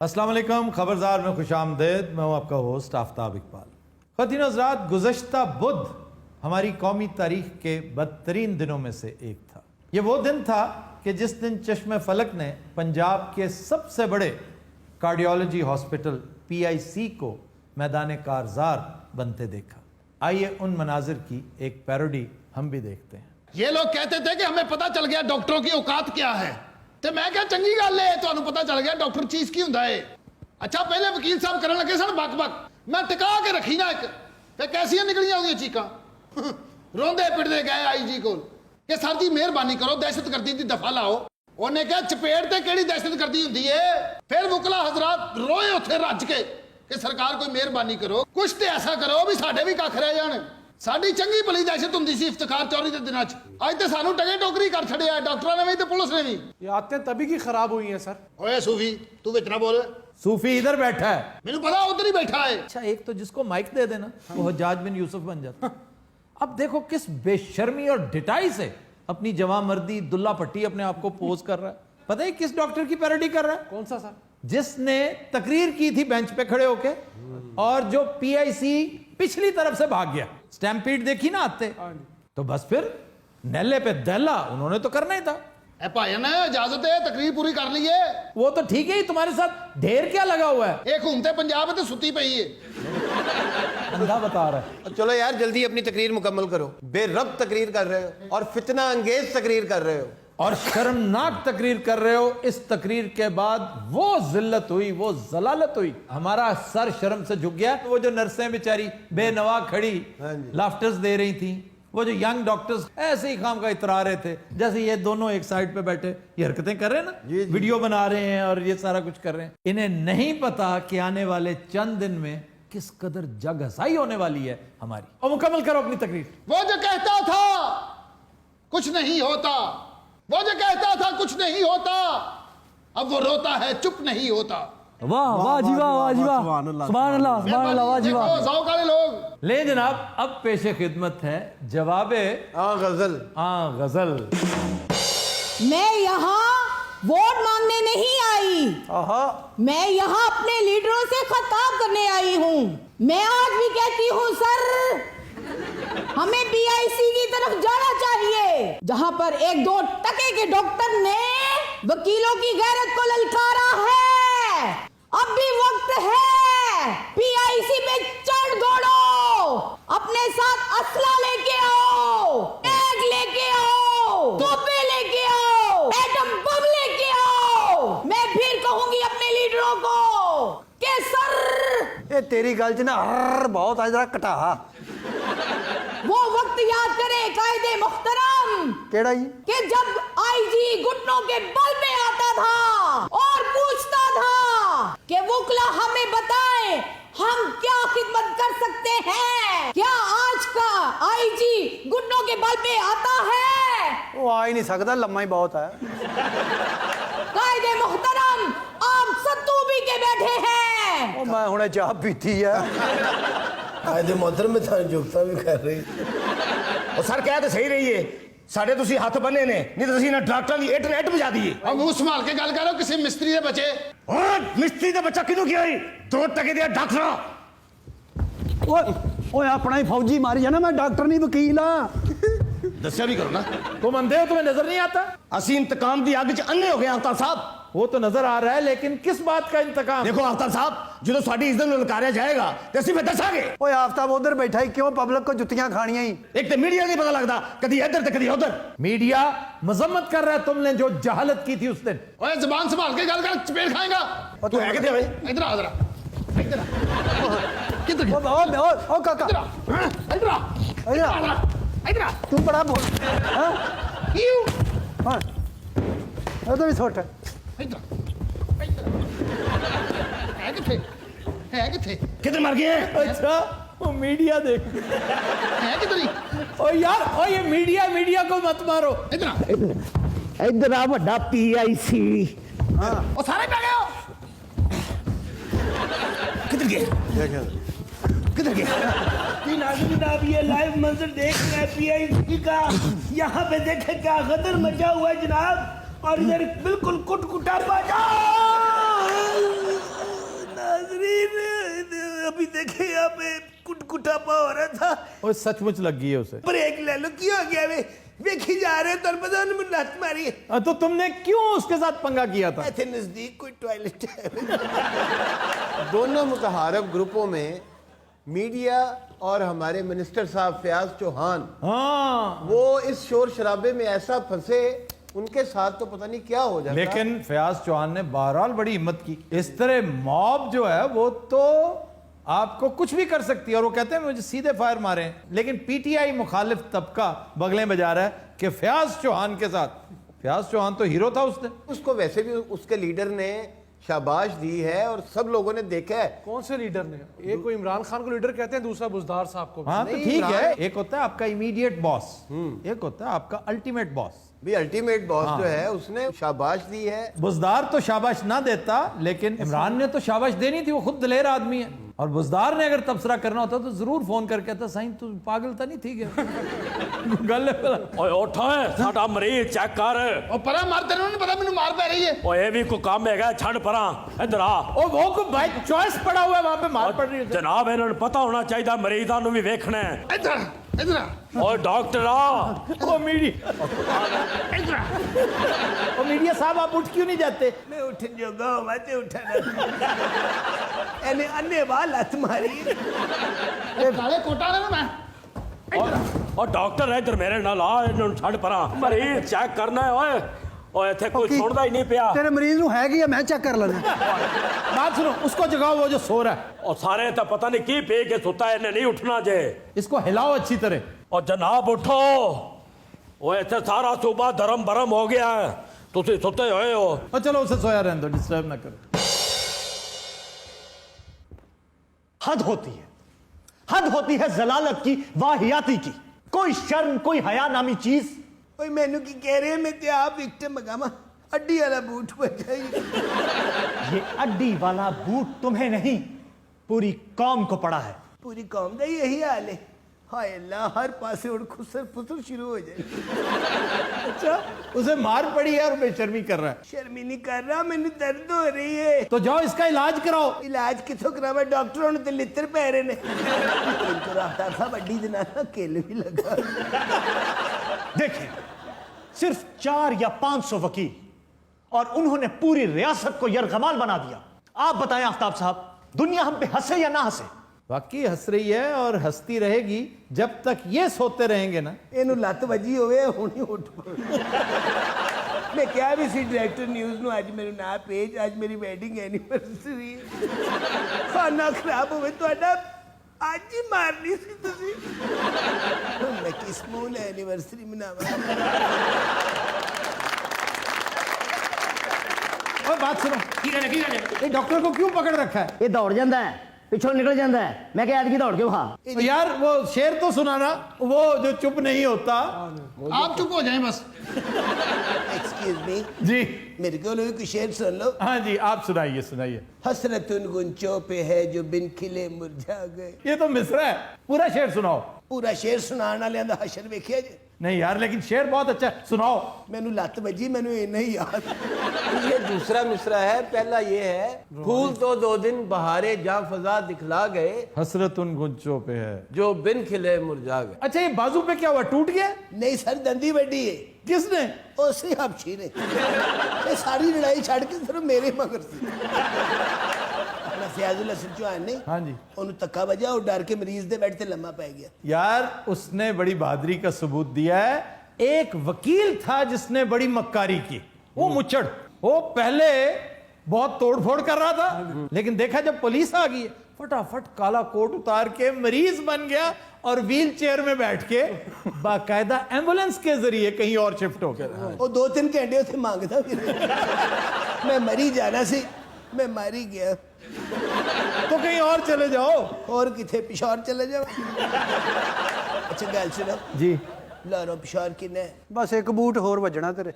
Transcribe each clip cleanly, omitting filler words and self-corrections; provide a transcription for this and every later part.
अस्सलाम वालेकुम, खबरदार में खुश आमदेद। मैं हूँ आपका होस्ट आफ्ताब इकबाल। ख़वातीन हज़रात, गुज़श्ता बुध हमारी कौमी तारीख के बदतरीन दिनों में से एक था। ये वो दिन था कि जिस दिन चश्मे फलक ने पंजाब के सबसे बड़े कार्डियोलॉजी हॉस्पिटल PIC को मैदान कारज़ार बनते देखा। आइए उन मनाजिर की एक पैरोडी हम भी देखते हैं। ये लोग कहते थे कि हमें पता चल गया डॉक्टरों की औकात क्या है, तो मैं क्या चंगी गल है, तुहानू पता चल गया डॉक्टर चीज की हुंदा है। अच्छा पहले वकील साहब करन लगे सन बक बक, मैं टिका के रखी ना एक, ते कैसियां निकलियां उहदियां चीकां रोंदे पिटदे गए IG कोल कि सर जी मेहरबानी करो, दहशतगर्दी दी दफा लाओ। उन्हें कहा चपेट ते केड़ी दहशतगर्दी हुंदी है। फिर मुकला हजरात रोए उत्थे रज के कि सरकार कोई मेहरबानी करो, कुछ ते ऐसा करो भी साडे भी कख रह जाण। साडी चंगी भली दहशत हुंदी सी इफ्तिखार चौरी दे दिनां च, अज ते सानू टगे टोकरी कर छड़िया है डॉक्टरां ने भी ते पुलिस ने भी। ये आदतें तभी की खराब हुई हैं सर। ओए सूफी तू विच ना बोल, सूफी इधर बैठा है, मैनू पता उधर ही बैठा है। अच्छा एक तो जिसको माइक दे देना वो हज्जाज बिन यूसुफ बन जाता। अब देखो किस बेशर्मी और डिटाई से अपनी जवां मर्दी दुल्ला पट्टी अपने आप को पोज कर रहा है। पता है किस डॉक्टर की पैरोडी कर रहा है? कौन सा सर? जिसने तकरीर की थी बेंच पे खड़े होके और जो PIC पिछली तरफ से भाग गया। स्टैम्पीड देखी ना आते, तो बस फिर नेले पे दहला उन्होंने तो करना ही था। ए भाईजान इजाजत है, तकरीर पूरी कर ली है। वो तो ठीक है ही, तुम्हारे साथ ढेर क्या लगा हुआ है? एक घूमते पंजाब ते सुती पई है। अंधा बता रहा है। चलो यार जल्दी अपनी तकरीर मुकम्मल करो। बेरब तकरीर कर रहे हो और फितना अंगेज तकरीर कर रहे हो और शर्मनाक तकरीर कर रहे हो। इस तकरीर के बाद वो जिल्लत हुई, वो जलालत हुई, हमारा सर शर्म से झुक गया। वो जो नर्सें बेचारी बेनवा खड़ी लाफ्टर्स दे रही थी, वो जो यंग डॉक्टर्स ऐसे ही खाम का इतरा रहे थे, जैसे ये दोनों एक साइड पे बैठे ये हरकतें कर रहे हैं ना, वीडियो बना रहे हैं और ये सारा कुछ कर रहे हैं। इन्हें नहीं पता कि आने वाले चंद दिन में किस कदर जग हसाई होने वाली है हमारी। और मुकम्मल करो अपनी तकरीर। वो जो कहता था कुछ नहीं होता, वो जो कहता था कुछ नहीं होता, अब वो रोता है चुप नहीं होता। वाह वाह जी वाह, वाह जी वाह, सुभान अल्लाह सुभान अल्लाह, वाह जी वाह। देखो ज़ौक़ वाले लोग। ले जनाब, अब पेशे खिदमत है जवाबे गजल। गजल। मैं यहाँ वोट मांगने नहीं आई, मैं यहाँ अपने लीडरों से खिताब करने आई हूँ। मैं आज भी कहती हूँ सर, हमें PIC की तरफ जाना चाहिए, जहाँ पर एक दो टके के डॉक्टर ने वकीलों की गैरत को ललकारा है। अब भी वक्त है, PIC पे चढ़ दौड़ो, अपने साथ असला लेके आओ, टैग लेके आओ, तोपे लेके आओ, एटम बम लेके आओ। मैं फिर कहूंगी अपने लीडरों को कि सर ये तेरी गल च ना हर बहुत आज जरा कटा। वो वक्त याद करे कायदे मुहतरम, केड़ा जी? कि जब IG घुटनों के बल पे आता था और पूछता था कि वकला हमें बताएं हम क्या खिदमत कर सकते हैं। क्या आज का IG घुटनों के बल पे आता है? वो आ ही नहीं सकता, लम्मा ही बहुत है। कायदे मुहतरम आप सत्तू भी के बैठे हैं। वो मैं हुणे चाह पीती है। कायदे मोहतरम में थां जुगता भी कर रही। और सर कह तो सही रही है, साढ़े तुसी हाथ बने ने, नहीं तो तुसी ना डॉक्टर की इंटरनेट बजा दिए। और मुंह संभाल के गल करो, किसी मिस्त्री दे बचे। और मिस्त्री का बच्चा किनू किया दो टके दिया डॉक्टर। ओए अपना ही फौजी मारी है ना, मैं डॉक्टर नहीं वकील हाँ। दस्या भी करो ना, तुम अंधे हो, तुम्हें नजर नहीं आता? असी इंतकाम की अग च अन्ने हो गए आफ्ताब साहब। वो तो नजर आ रहा है, लेकिन किस बात का इंतकाम? देखो आफ्ताब साहब, जो साड़ी इज्जत ललकारिया जाएगा तो असी फिर दसांगे। ओए आफ्ताब उधर बैठा ही क्यों पब्लिक को जुतियां खानियां ही? एक तो मीडिया नहीं पता लगता, कभी इधर तो कभी उधर। मीडिया मजम्मत कर रहा है तुमने जो जहालत की थी उस दिन। ओए जुबान संभाल के गल कर, चपेट खाएगा। तू है कितने भाई? इधर आ, इधर आ, इधर आ। किधर ओ काका इधर आ, इधर आ, इधर आ। तू बड़ा बोल। हाँ क्यों? हाँ तो भी छोटा इधर आ, इधर आ। है किथे? है किथे? किधर मर गए हैं? अच्छा वो मीडिया देख। है किधर ही? ओ यार, ओ ये मीडिया को मत मारो। इधर आ। इधर आ बड़ा PIC। ओ सारे पे गए हो? किधर गए? किधर गए? जनाब ये लाइव मंजर देख रहे हैं PIC का। यहाँ पे देखे क्या गदर मचा हुआ है जनाब, और इधर बिल्कुल कुटकुटा बाजा। यहाँ पे कुटकुटा पा हो रहा था वो सचमुच लग गई है उसे। ब्रेक ले लो क्यों हो गया वे वेखी जा रहे तो पता उन्होंने लत मारी है तो तुमने क्यों उसके साथ पंगा किया था? ऐसे नजदीक कोई टॉयलेट है दोनों मुतहारब ग्रुपों में मीडिया और हमारे मिनिस्टर साहब फयाज चौहान, हाँ, वो इस शोर शराबे में ऐसा फंसे, उनके साथ तो पता नहीं क्या हो जाता। लेकिन फयाज चौहान ने बहरहाल बड़ी हिम्मत की। इस तरह मॉब जो है वो तो आपको कुछ भी कर सकती है, और वो कहते हैं मुझे सीधे फायर मारे। लेकिन पीटीआई मुखालिफ तबका बगले बजा रहा है कि फयाज चौहान के साथ। फयाज चौहान तो हीरो था उसने। उसको वैसे भी उसके लीडर ने शाबाश दी है और सब लोगों ने देखा है। कौन से लीडर ने? एक को इमरान खान को लीडर कहते हैं, दूसरा बुज़दार साहब को। हाँ तो नहीं, ठीक है, इमरान- एक होता है आपका इमीडिएट बॉस, एक होता है आपका अल्टीमेट बॉस। भी अल्टीमेट बॉस जो है उसने शाबाश दी है। बुज़दार तो शाबाश ना देता, लेकिन इमरान ने तो शाबाश देनी थी, वो खुद दलेर आदमी है। और बुज़दार ने अगर तबसरा करना होता तो जरूर फोन करके कहता साईं तू पागल तो नहीं थी क्या? गल है भला। ਓਏ ਉੱਠ ਸਾਡਾ ਮਰੀਜ਼ ਚੈੱਕ ਕਰ ਉਹ ਪਰਾਂ ਮਾਰ ਤੈਨੂੰ ਨਹੀਂ ਪਤਾ ਮੈਨੂੰ ਮਾਰ ਪੈ ਰਹੀ ਹੈ। ਓਏ ਇਹ ਵੀ ਕੋਈ ਕੰਮ ਹੈਗਾ ਛੱਡ ਪਰਾਂ ਇੱਧਰ ਆ ओ वो को बाय चॉइस पड़ा हुआ है, वहां पे मार पड़ रही है। ਜਨਾਬ ਇਹਨਾਂ ਨੂੰ ਪਤਾ ਹੋਣਾ ਚਾਹੀਦਾ ਮਰੀਜ਼ਾਂ ਨੂੰ ਵੀ ਵੇਖਣਾ ਹੈ ਇੱਧਰ ਆ, ਇੱਧਰ ਆ, ਓਏ ਡਾਕਟਰ ਆ ओ मीडिया, ਇੱਧਰ ਆ। ओ मीडिया साहब आप उठ क्यों नहीं जाते? मैं उठ जोगा हुआ तो उठा ना अन्य वाल लत मारी ਇਹ ਕਾਲੇ ਕੋਟਾ ਵਾਲੇ ਨਾ ਮੈਂ ਓ ਡਾਕਟਰ ਇੱਧਰ ਮੇਰੇ ਨਾਲ ਆ ਇਹਨਾਂ ਨੂੰ ਛੱਡ ਪਰਾਂ ਮਰੀਜ਼ ਚੈੱਕ ਕਰਨਾ ਹੈ ਓਏ ਓਏ ਇੱਥੇ ਕੋਈ ਸੁਣਦਾ ਹੀ ਨਹੀਂ ਪਿਆ ਤੇਰੇ ਮਰੀਜ਼ ਨੂੰ ਹੈ ਕੀ ਮੈਂ ਚੈੱਕ ਕਰ ਲੈਣਾ। बात सुनो, उसको जगाओ वो जो सो रहा है, ਓ ਸਾਰੇ ਤਾਂ ਪਤਾ ਨਹੀਂ ਕੀ ਪੀ ਕੇ ਸੁੱਤਾ ਇਹਨੇ ਨਹੀਂ ਉੱਠਣਾ ਜੇ इसको हिलाओ अच्छी तरह। ਓ ਜਨਾਬ ਉਠੋ ਓਏ ਇੱਥੇ ਸਾਰਾ ਸੂਬਾ ਧਰਮ ਭਰਮ ਹੋ ਗਿਆ ਹੈ ਤੁਸੀਂ ਸੁੱਤੇ ਹੋਏ ਹੋ और चलो उसे सोया रहने दो, डिस्टर्ब ना करो। हद होती है जलालत की, वाहियाती की। कोई शर्म कोई हया नामी चीज। ओए मैनू की कह रहे हैं मैं ते आप विक्टिम मगामा अड्डी वाला बूट बजाई ये अड्डी वाला बूट तुम्हें नहीं पूरी कौम को पड़ा है। पूरी कौम का यही हाल है। हाय अल्लाह हर पासे और खुसर फुसर शुरू हो जाए। अच्छा, उसे मार पड़ी है और बेशर्मी कर रहा है, शर्मी नहीं कर रहा मैनू दर्द हो रही है। तो जाओ इसका इलाज कराओ। इलाज किथों करावा डॉक्टरों ने तो लित्र पै रहे ने इनको राफ्तार साहब अड्डी दिना केले भी लगा। देखें, सिर्फ 4 या 500 वकील और उन्होंने पूरी रियासत को यरगमाल बना दिया। आप बताएं आफ्ताब साहब, दुनिया हम पे हंसे या ना हंसे? वाकई हंस रही है और हंसती रहेगी जब तक ये सोते रहेंगे ना। ਇਹਨੂੰ ਲੱਤ ਵੱਜੀ ਹੋਵੇ ਹੁਣੀ ਉੱਠ ਪਵੇ। ਮੈਂ ਕਿਹਾ ਵੀ ਸੀ ਡਾਇਰੈਕਟਰ ਨਿਊਜ਼ ਨੂੰ ਅੱਜ ਮੈਨੂੰ ਨਾ ਭੇਜ, ਅੱਜ ਮੇਰੀ ਵੈਡਿੰਗ ਐਨੀਵਰਸਰੀ ਖਾਣਾ ਖਰਾਬ ਹੋਵੇ ਤੁਹਾਡਾ ਅੱਜ ਹੀ ਮਾਰਨੀ ਸੀ ਤੁਸੀਂ। ਹੁਣ ਮੈਂ ਕਿਸ ਮੂੰਹ ਨਾਲ ਐਨੀਵਰਸਰੀ ਮਨਾਵਾਂ। और बात सुनो, ये डॉक्टर को क्यों पकड़ रखा है? ਇਹ ਦੌੜ ਜਾਂਦਾ ਹੈ, ਪਿੱਛੋਂ ਨਿਕਲ ਜਾਂਦਾ ਹੈ। ਮੈਂ ਕਿਹਾ ਐਤਕੀ ਦੌੜ ਕੇ ਵਿਖਾ। तो यार वो शेर तो सुनाना, वो जो चुप नहीं होता। आप चुप हो जाएं बस। एक्सक्यूज मी, जी मेरे को लोग कोई शेर सुन लो। हाँ जी, आप सुनाइए सुनाइए। हसरत उन गुंचों पे है जो बिन खिले मुरझा गए। ये तो मिसरा है, पूरा शेर सुनाओ। पूरा शेर सुनाने वाले दा हशर वेखिया जे। नहीं यार, लेकिन शेर बहुत अच्छा है, सुनाओ। मैनू लत वजी मैनू इन्ना ही याद। ये दूसरा मिसरा है, पहला ये है, फूल तो 2 दिन बहारे जहाँ फजा दिखला गए, हसरत उन गुंचों पे है। जो बिन खिले मुरझा गए। अच्छा, ये बाजू पे क्या हुआ, टूट गया? नहीं सर दंदी वड्डी है। किसने? उसी हबशी ने। ये सारी लड़ाई छड़ के सिर्फ मेरे मगर सी। अपना फयाजुल हसन चौहान ने हाँ जी। उन्हें तक्का बजा और डर के मरीज दे बेड ते लम्मा पै गया। यार उसने बड़ी बहादुरी का सबूत दिया है। एक वकील था जिसने बड़ी मक्कारी की, वो मुचड़, वो पहले बहुत तोड़फोड़ कर रहा था, लेकिन देखा जब पुलिस आ गई फटाफट काला कोट उतार के मरीज बन गया और व्हील चेयर में बैठ के बाकायदा एम्बुलेंस के जरिए कहीं और शिफ्ट हो गया। वो 2-3 घंटे उसे मांगता फिर मैं मरी जाना सी, मैं मारी गया। तो कहीं और चले जाओ। और किथे पिशौर चले जाओ। अच्छा गल सुनो जी, लारो पिशौर किन्ने? बस एक बूट होर वजना तेरे।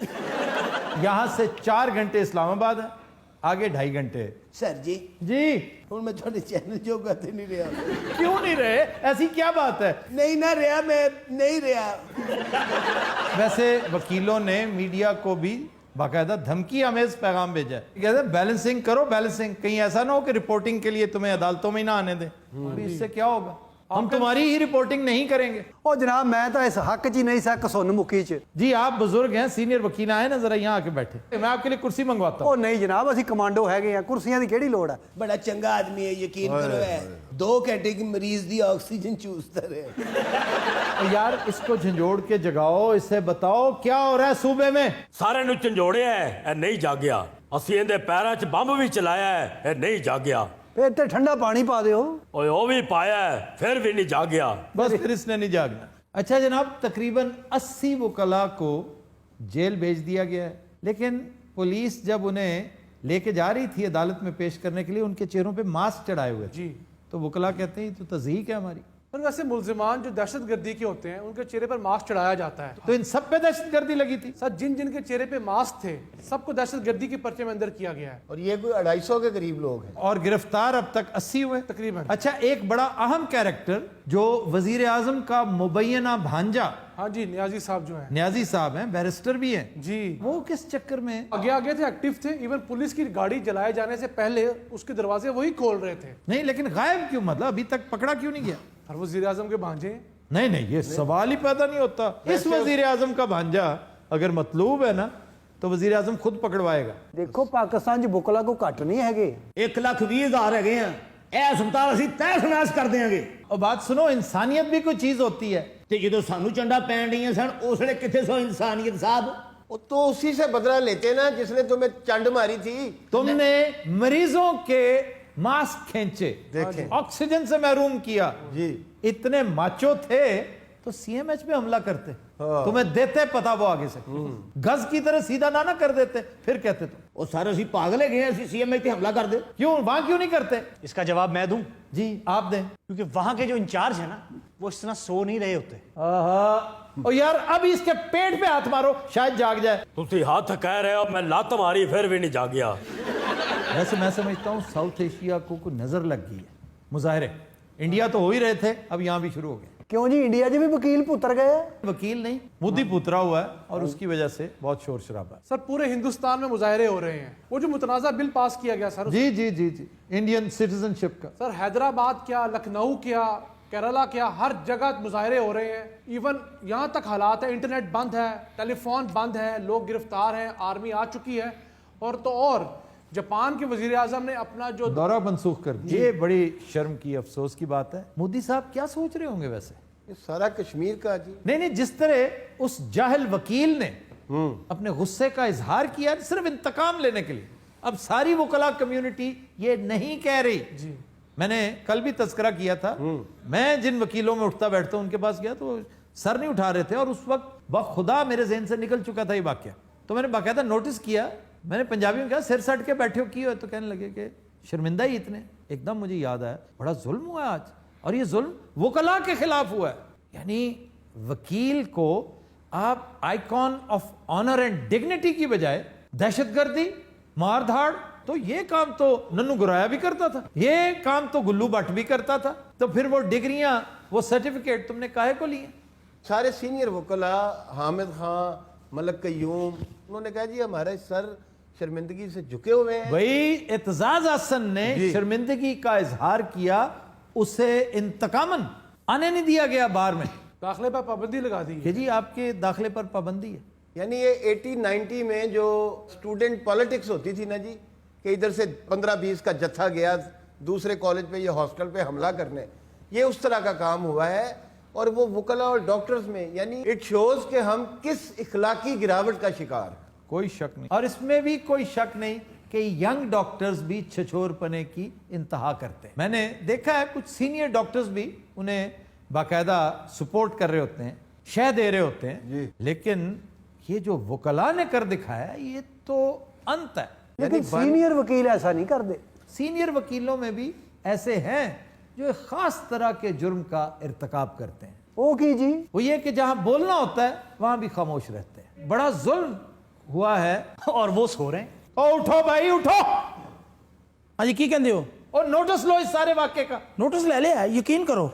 यहाँ से 4 घंटे इस्लामाबाद है, आगे 2.5 घंटे। सर जी जी हूँ मैं थोड़े चैनल जोगा तो नहीं रहा। क्यों नहीं रहे? ऐसी क्या बात है? नहीं ना रहा, मैं नहीं रहा। वैसे वकीलों ने मीडिया को भी बाकायदा धमकी आमेज पैगाम भेजा है, कहते हैं बैलेंसिंग करो बैलेंसिंग, कहीं ऐसा ना हो कि रिपोर्टिंग के लिए तुम्हें अदालतों में ही ना आने दें। अभी इससे क्या होगा, हम तुम्हारी ही रिपोर्टिंग नहीं करेंगे। ਉਹ ਜਨਾਬ ਮੈਂ ਤਾਂ ਇਸ ਹੱਕ 'ਚ ਹੀ ਨਹੀਂ ਸਾ ਕਸੁੰਨ ਮੁਖੀ 'ਚ। जी आप बुजुर्ग हैं, सीनियर वकील आए ना, जरा यहाँ आके बैठे, मैं आपके लिए कुर्सी मंगवाता हूँ। ਉਹ ਨਹੀਂ ਜਨਾਬ ਅਸੀਂ ਕਮਾਂਡੋ ਹੈਗੇ ਆ, ਕੁਰਸੀਆਂ ਦੀ ਕਿਹੜੀ ਲੋੜ ਆ। बड़ा चंगा आदमी है, यकीन करो है 2 घंटे की मरीज दी ऑक्सीजन चूसता रहे। और यार इसको झंझोड़ के जगाओ, इससे बताओ क्या हो रहा है सूबे में। ਸਾਰਿਆਂ ਨੂੰ ਝੰਜੋੜਿਆ ਹੈ, ਇਹ ਨਹੀਂ ਜਾਗਿਆ। ਅਸੀਂ ਇਹਦੇ ਪੈਰਾਂ 'ਚ ਬੰਬ ਵੀ ਚਲਾਇਆ ਹੈ, ਇਹ ਨਹੀਂ ਜਾਗਿਆ। ਫਿਰ ਤੇ ਠੰਡਾ ਪਾਣੀ ਪਾ ਦਿਓ। ਓਏ ਉਹ ਵੀ ਪਾਇਆ ਹੈ, ਫਿਰ ਵੀ ਨਹੀਂ ਜਾਗਿਆ। बस फिर इसने नहीं जागना। अच्छा जनाब, तकरीबन 80 वकला को जेल भेज दिया गया है, लेकिन पुलिस जब उन्हें लेके जा रही थी अदालत में पेश करने के लिए, उनके चेहरों पे मास्क चढ़ाए हुए थे। जी। तो वकला कहते हैं ये तो तज़हीक है हमारी। पर वैसे मुल्जिमान जो दहशत गर्दी के होते हैं उनके चेहरे पर मास्क चढ़ाया जाता है। तो इन सब पे दहशत गर्दी लगी थी। सर जिन जिन के चेहरे पे मास्क थे सबको दहशत गर्दी के पर्चे में अंदर किया गया है। और ये कोई 250 के करीब लोग हैं। और गिरफ्तार अब तक 80 हुए तकरीबन। अच्छा, एक बड़ा अहम कैरेक्टर जो वजीर आजम का मुबैना भांजा, हाँ जी, नियाजी साहब जो हैं, न्याजी साहब हैं, बैरिस्टर भी हैं जी, वो किस चक्कर में आगे आगे थे, एक्टिव थे। इवन पुलिस की गाड़ी जलाए जाने से पहले उसके दरवाजे वही खोल रहे थे। नहीं, लेकिन गायब क्यों, मतलब अभी तक पकड़ा क्यों नहीं गया? और वजीर आजम के भांजे। नहीं नहीं, ये सवाल ही पैदा नहीं होता। इस वजीर आजम का भांजा अगर मतलूब है ना, तो वजीर आजम खुद पकड़वाएगा। ਦੇਖੋ ਪਾਕਿਸਤਾਨ 'ਚ ਬੁਕਲਾ ਕੋ ਘੱਟ ਨਹੀਂ ਹੈਗੇ। 1,20,000 ਹੈਗੇ ਆ, ਇਹ ਹਸਪਤਾਲ ਅਸੀਂ ਤਹਿਸ ਨਹਿਸ ਕਰ ਦਿਆਂਗੇ। और बात सुनो, इंसानियत भी कोई चीज होती है। ਤੇ ਜਦੋਂ ਸਾਨੂੰ ਚੰਡਾ ਪੈਣ ਡੀਆਂ ਸਨ, ਉਸ ਵੇਲੇ ਕਿੱਥੇ ਸੋ ਇਨਸਾਨੀਅਤ ਸਾਹਿਬ। वो तो उसी से बदला लेते ना जिसने तुम्हें चंड मारी थी। तुमने मरीजों के मास्क खींचे, देखें। ऑक्सीजन से महरूम किया। जी। इतने माचो थे तो सीएमएच पे हमला करते, तुम्हें देते पता वो आगे से, गज की तरह सीधा ना कर देते, फिर कहते तुम ਉਹ ਸਾਰੇ ਅਸੀਂ पागल है गए, ਅਸੀਂ सीएमएच ਤੇ हमला कर दे। क्यों, वहां क्यों नहीं करते? इसका जवाब मैं दूं, जी आप दें। क्योंकि वहां के जो इंचार्ज है ना, वो इस तरह सो नहीं रहे होते। और यार अब इसके पेट पे हाथ मारो, शायद जाग जाए। ਤੁਸੀਂ ਹੱਥ ਕਹਿ ਰਹੇ ਹੋ, ਮੈਂ ਲੱਤ ਮਾਰੀ ਫਿਰ ਵੀ ਨਹੀਂ ਜਾਗਿਆ। वैसे मैं समझता हूँ साउथ एशिया को कोई नजर लग गई है। मुजाहरे इंडिया तो हो ही रहे थे, अब यहाँ भी शुरू हो गए। ਕਿਉਂ ਜੀ ਇੰਡੀਆ 'ਚ ਵੀ ਵਕੀਲ ਪੁੱਤਰ ਗਏ ਆ? वकील नहीं, मोदी पुतरा हुआ है और उसकी वजह से बहुत शोर शराबा है। सर पूरे हिंदुस्तान में मुजाहरे हो रहे हैं। वो जो मुतनाज़ा बिल पास किया गया सर, जी जी जी जी, इंडियन सिटीजनशिप का। सर हैदराबाद क्या, लखनऊ क्या, केरला क्या, हर जगह मुजाहरे हो रहे हैं। इवन यहाँ तक हालात है, इंटरनेट बंद है, टेलीफोन बंद है, लोग गिरफ्तार हैं, आर्मी आ चुकी है। और तो और जापान के वजीर आजम ने अपना जो दौरा मनसूख कर दिया। ये बड़ी शर्म की, अफसोस की बात है। मोदी साहब क्या सोच रहे होंगे वैसे? ये सारा कश्मीर का जी। नहीं नहीं, जिस तरह उस जाहिल वकील ने अपने गुस्से का इजहार किया सिर्फ इंतकाम लेने के लिए, अब सारी वकला कम्युनिटी ये नहीं कह रही। जी, मैंने कल भी तस्करा किया था, मैं जिन वकीलों में उठता बैठता हूं उनके पास गया तो सर नहीं उठा रहे थे, और उस वक्त बखुदा मेरे ज़हन से निकल चुका था ये वाकया। तो मैंने बाकायदा नोटिस किया, मैंने पंजाबी में कहा सिर सट के बैठे हो क्यों है? तो कहने लगे कि शर्मिंदा ही इतने। एकदम मुझे याद आया, बड़ा जुल्म हुआ आज, और ये जुल्म वकला के खिलाफ हुआ है। यानी वकील को आप icon of honour and dignity की बजाय दहशतगर्दी, मारधाड़, तो ये काम तो नन्नू गुराया भी करता था, ये काम तो गुल्लू भट्ट भी करता था। तो फिर वो डिग्रियां, वो सर्टिफिकेट तुमने काहे को लिए? सारे सीनियर वकला, हामिद खान, मलक कयूम, उन्होंने कहा जी हमारे सर शर्मिंदगी से झुके हुए हैं। भाई एतजाज हसन ने शर्मिंदगी का इजहार किया, उसे इंतकामन आने नहीं दिया गया बार में, दाखिले पर पाबंदी लगा दी कि जी आपके दाखिले पर पाबंदी है। यानी ये 80-90 में जो स्टूडेंट पॉलिटिक्स होती थी ना जी, कि इधर से 15-20 का जत्था गया दूसरे कॉलेज पे या हॉस्टल पे हमला करने, ये उस तरह का काम हुआ है। और वो वकला और डॉक्टर्स में, यानी इट शोज कि हम किस इखलाकी गिरावट का शिकार। कोई शक नहीं, और इसमें भी कोई शक नहीं कि यंग डॉक्टर्स भी छछोरपने की इंतहा करते हैं। मैंने देखा है कुछ सीनियर डॉक्टर्स भी उन्हें बाकायदा सपोर्ट कर रहे होते हैं, शह दे रहे होते हैं, लेकिन ये जो वकला ने कर दिखाया ये तो अंत है। लेकिन सीनियर वकील ऐसा नहीं करते। सीनियर वकीलों में भी ऐसे हैं जो एक खास तरह के जुर्म का इर्तकाब करते हैं। वो की जी? वो ये कि जहां बोलना होता है वहां भी खामोश रहते हैं। बड़ा जुल्म हुआ है। और वो सो रहे हैं। ओ उठो भाई उठो, हाँ जी की कहते हो? और नोटिस लो इस सारे वाक्य का। नोटिस ले लिया, यकीन करो।